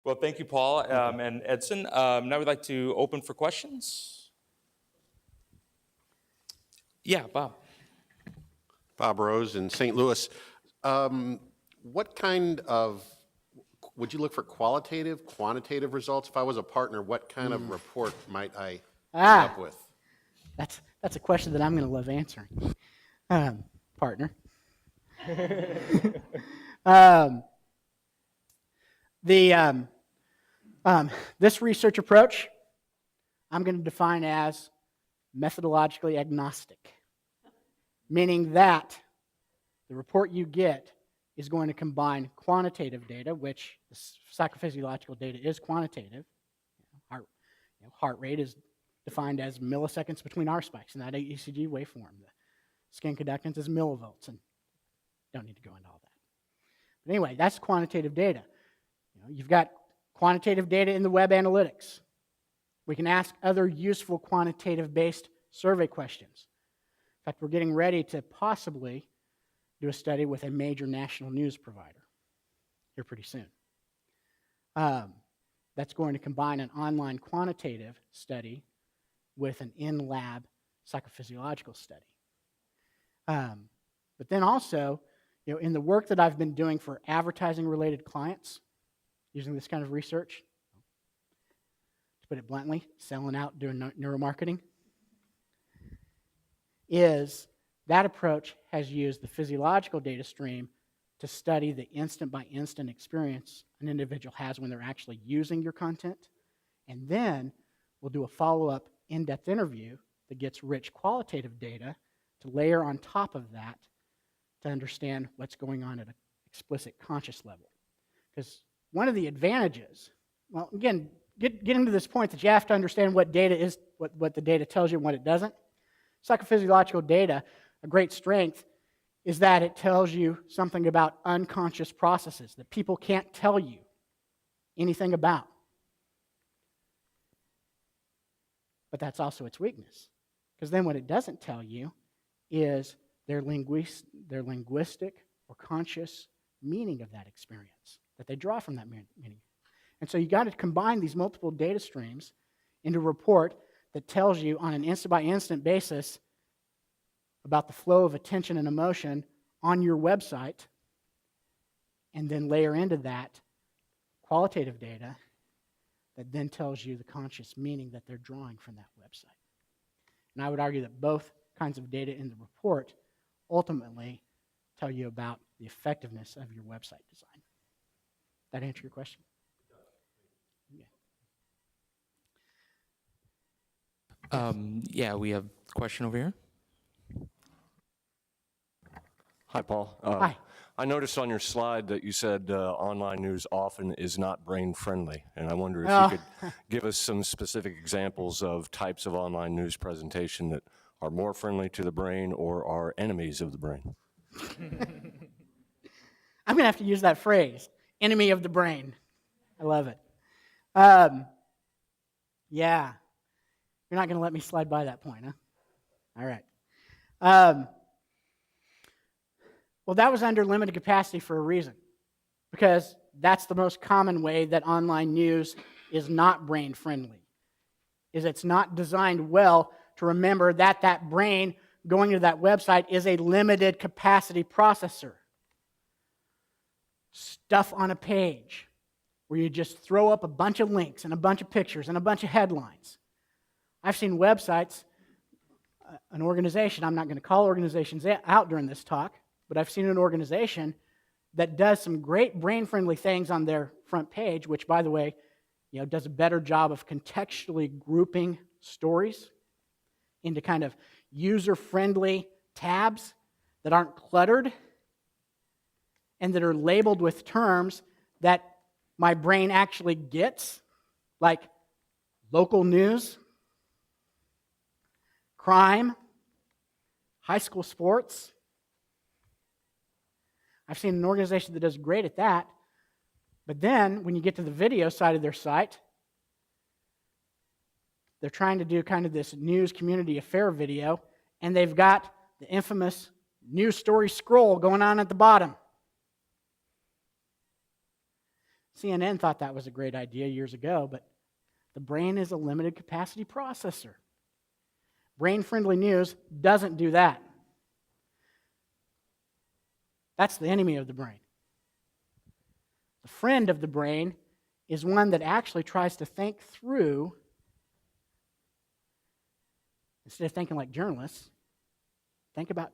Well, thank you, Paul and Edson. Now we'd like to open for questions. Yeah, Bob. Bob Rose in St. Louis. What kind of, would you look for qualitative, quantitative results? If I was a partner, what kind of report might I come up with? That's a question that I'm going to love answering, partner. This research approach, I'm going to define as methodologically agnostic, meaning that the report you get is going to combine quantitative data, which the psychophysiological data is quantitative. Heart rate is defined as milliseconds between R spikes in that ECG waveform. The skin conductance is millivolts, and don't need to go into all that. But anyway, that's quantitative data. You've got quantitative data in the web analytics. We can ask other useful quantitative-based survey questions. In fact, we're getting ready to possibly do a study with a major national news provider here pretty soon. That's going to combine an online quantitative study with an in-lab psychophysiological study. But then also, in the work that I've been doing for advertising-related clients, using this kind of research, to put it bluntly, selling out, doing neuromarketing, is that approach has used the physiological data stream to study the instant-by-instant experience an individual has when they're actually using your content, and then we'll do a follow-up in-depth interview that gets rich qualitative data to layer on top of that to understand what's going on at an explicit conscious level. Because one of the advantages, well, again, getting to this point that you have to understand what data is, what the data tells you and what it doesn't. Psychophysiological data, a great strength, is that it tells you something about unconscious processes that people can't tell you anything about. But that's also its weakness. Because then what it doesn't tell you is their linguistic or conscious meaning of that experience that they draw from that meaning. And so you got to combine these multiple data streams into a report that tells you on an instant-by-instant basis about the flow of attention and emotion on your website, and then layer into that qualitative data that then tells you the conscious meaning that they're drawing from that website. And I would argue that both kinds of data in the report ultimately tell you about the effectiveness of your website design. That answer your question? Yeah, we have a question over here. Hi, Paul. Hi. I noticed on your slide that you said online news often is not brain-friendly, and I wonder if you could give us some specific examples of types of online news presentation that are more friendly to the brain or are enemies of the brain. I'm going to have to use that phrase, enemy of the brain. I love it. Yeah. You're not going to let me slide by that point, huh? All right. Well, that was under limited capacity for a reason, because that's the most common way that online news is not brain-friendly, is it's not designed well to remember that that brain going to that website is a limited capacity processor. Stuff on a page where you just throw up a bunch of links and a bunch of pictures and a bunch of headlines. I've seen websites, an organization, I'm not going to call organizations out during this talk, but I've seen an organization that does some great brain-friendly things on their front page, which, by the way, does a better job of contextually grouping stories into kind of user-friendly tabs that aren't cluttered and that are labeled with terms that my brain actually gets, like local news, crime, high school sports. I've seen an organization that does great at that, but then when you get to the video side of their site, they're trying to do kind of this news community affair video, and they've got the infamous news story scroll going on at the bottom. CNN thought that was a great idea years ago, but the brain is a limited capacity processor. Brain-friendly news doesn't do that. That's the enemy of the brain. The friend of the brain is one that actually tries to think through, instead of thinking like journalists, think about,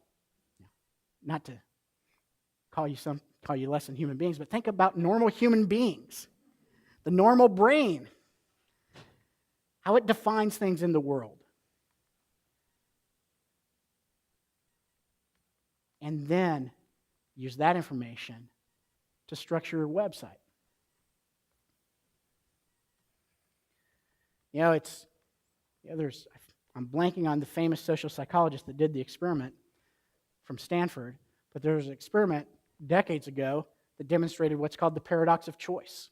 not to call you less than human beings, but think about normal human beings. The normal brain, how it defines things in the world. And then use that information to structure your website. I'm blanking on the famous social psychologist that did the experiment from Stanford, but there was an experiment decades ago that demonstrated what's called the paradox of choice.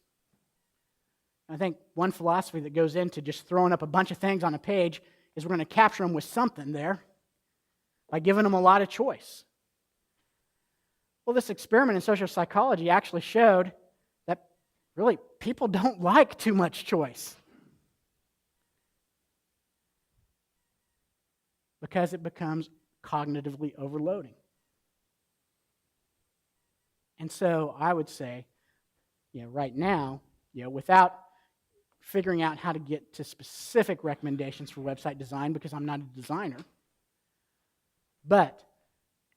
I think one philosophy that goes into just throwing up a bunch of things on a page is we're going to capture them with something there by giving them a lot of choice. Well, this experiment in social psychology actually showed that really people don't like too much choice because it becomes cognitively overloading. And so I would say, right now, without figuring out how to get to specific recommendations for website design, because I'm not a designer, but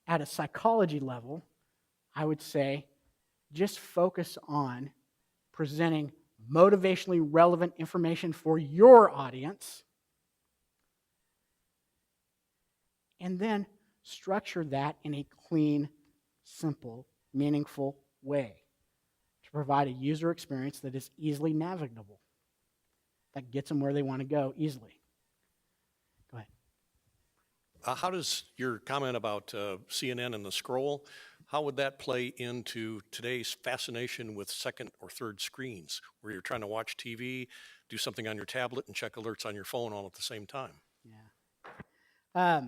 at a psychology level, I would say just focus on presenting motivationally relevant information for your audience, and then structure that in a clean, simple, meaningful way to provide a user experience that is easily navigable, that gets them where they want to go easily. Go ahead. How does your comment about CNN and the scroll, how would that play into today's fascination with second or third screens, where you're trying to watch TV, do something on your tablet, and check alerts on your phone all at the same time? Yeah.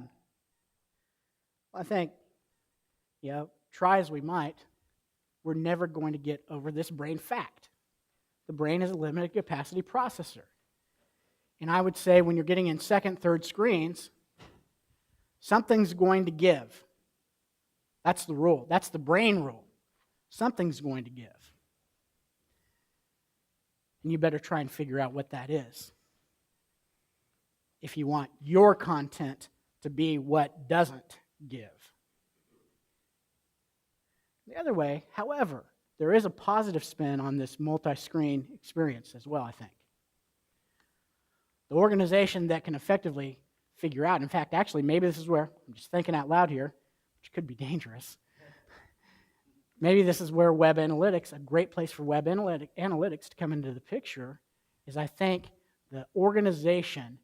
I think, try as we might, we're never going to get over this brain fact. The brain is a limited capacity processor. And I would say when you're getting in second, third screens, something's going to give. That's the rule. That's the brain rule. Something's going to give. And you better try and figure out what that is if you want your content to be what doesn't give. The other way, however, there is a positive spin on this multi-screen experience as well, I think. The organization that can effectively figure out, in fact, actually, maybe this is where, I'm just thinking out loud here, which could be dangerous. Maybe this is where web analytics, a great place for web analytics to come into the picture, is I think the organization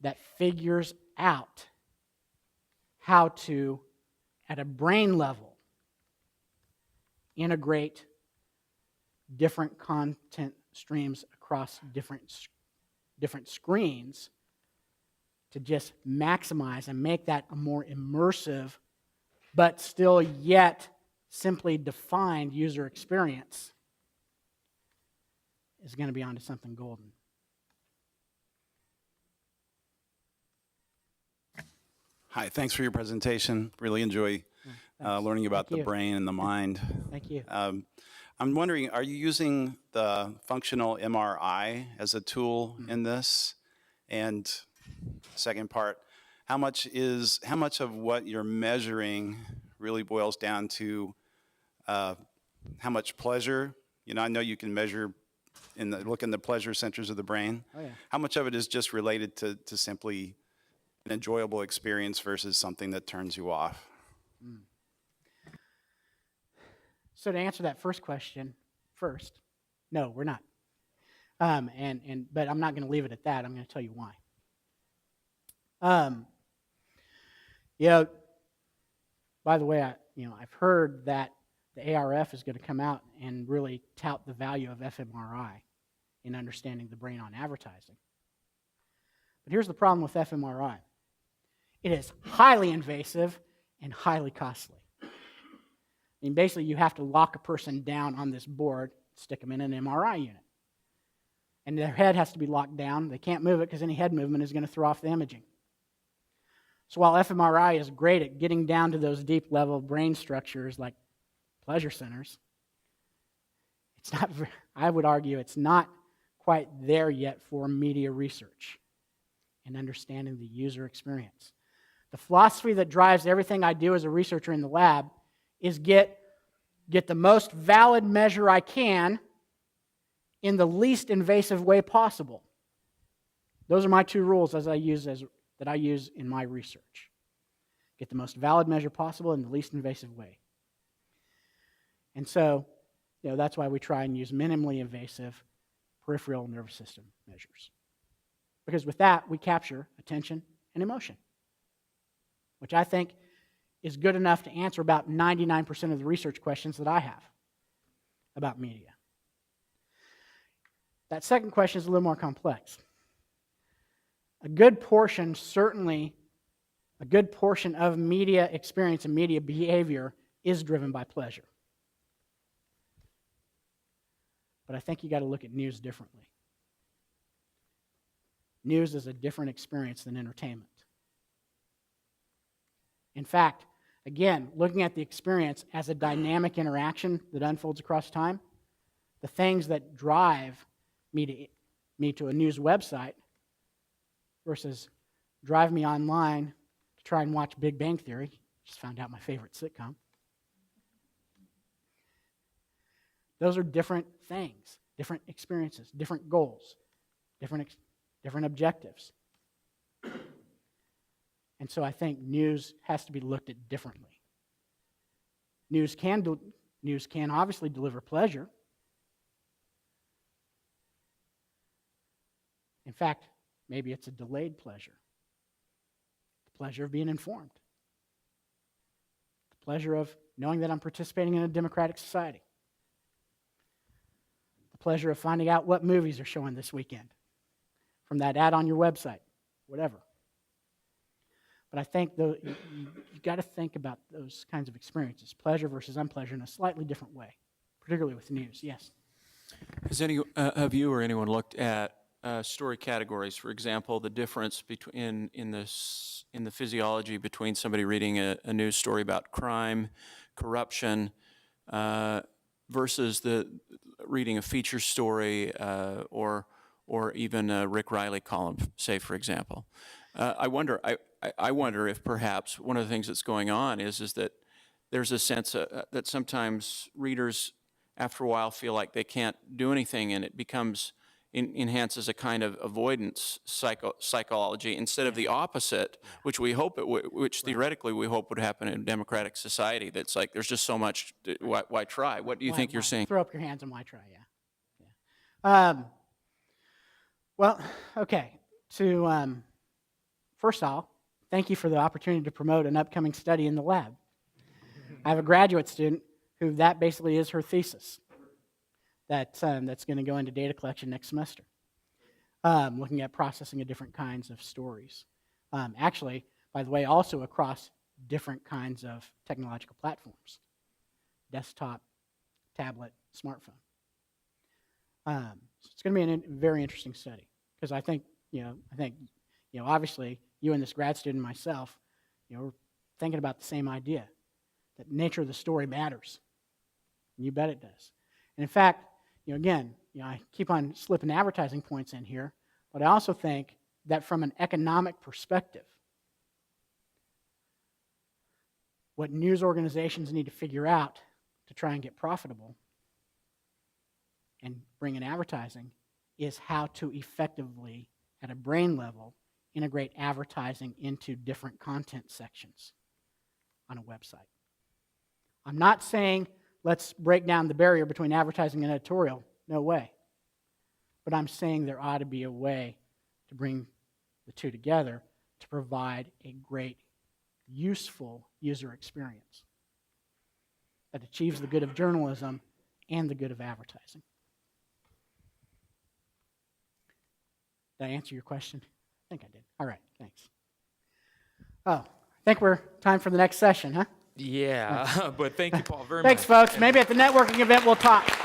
that figures out how to, at a brain level, integrate different content streams across different screens to just maximize and make that a more immersive, but still yet simply defined user experience is going to be onto something golden. Hi, thanks for your presentation. Really enjoy learning about the brain and the mind. Thank you. I'm wondering, are you using the functional MRI as a tool in this? And second part, how much of what you're measuring really boils down to how much pleasure? I know you can measure look in the pleasure centers of the brain. Oh, yeah. How much of it is just related to simply an enjoyable experience versus something that turns you off? So to answer that first question first, no, we're not. But I'm not going to leave it at that. I'm going to tell you why. By the way, I've heard that the ARF is going to come out and really tout the value of fMRI in understanding the brain on advertising. But here's the problem with fMRI. It is highly invasive and highly costly. Basically, you have to lock a person down on this board stick them in an MRI unit. And their head has to be locked down. They can't move it because any head movement is going to throw off the imaging. So while fMRI is great at getting down to those deep level brain structures like pleasure centers, it's not, I would argue it's not quite there yet for media research and understanding the user experience. The philosophy that drives everything I do as a researcher in the lab is get the most valid measure I can in the least invasive way possible. Those are my two rules that I use in my research. Get the most valid measure possible in the least invasive way. And so, that's why we try and use minimally invasive peripheral nervous system measures. Because with that, we capture attention and emotion, which I think is good enough to answer about 99% of the research questions that I have about media. That second question is a little more complex. A good portion of media experience and media behavior is driven by pleasure. But I think you got to look at news differently. News is a different experience than entertainment. In fact, again, looking at the experience as a dynamic interaction that unfolds across time, the things that drive me to a news website versus drive me online to try and watch Big Bang Theory, just found out my favorite sitcom. Those are different things, different experiences, different goals, different objectives. And so I think news has to be looked at differently. News can obviously deliver pleasure. In fact, maybe it's a delayed pleasure. The pleasure of being informed. The pleasure of knowing that I'm participating in a democratic society. The pleasure of finding out what movies are showing this weekend from that ad on your website, whatever. But I think you've got to think about those kinds of experiences, pleasure versus unpleasure, in a slightly different way, particularly with news. Yes? Has any of you or anyone looked at story categories? For example, the difference between in the physiology between somebody reading a news story about crime, corruption, versus reading a feature story or even a Rick Riley column, say, for example. I wonder if perhaps one of the things that's going on is that there's a sense that sometimes readers, after a while, feel like they can't do anything, and it enhances a kind of avoidance psychology instead of the opposite, which theoretically we hope would happen in a democratic society. That's like there's just so much. Why try? What do you think you're seeing? Throw up your hands and why try? Yeah. Well, okay. First off, thank you for the opportunity to promote an upcoming study in the lab. I have a graduate student who that basically is her thesis. That's going to go into data collection next semester, looking at processing of different kinds of stories. Actually, by the way, also across different kinds of technological platforms, desktop, tablet, smartphone. So it's going to be a very interesting study because I think obviously you and this grad student and myself, we're thinking about the same idea, that nature of the story matters. And you bet it does. And in fact, I keep on slipping advertising points in here, but I also think that from an economic perspective, what news organizations need to figure out to try and get profitable and bring in advertising is how to effectively, at a brain level, integrate advertising into different content sections on a website. I'm not saying let's break down the barrier between advertising and editorial. No way. But I'm saying there ought to be a way to bring the two together to provide a great, useful user experience that achieves the good of journalism and the good of advertising. Did I answer your question? I think I did. All right, thanks. Oh, I think we're time for the next session, huh? Yeah, but thank you, Paul, very much. Thanks, folks. Maybe at the networking event we'll talk.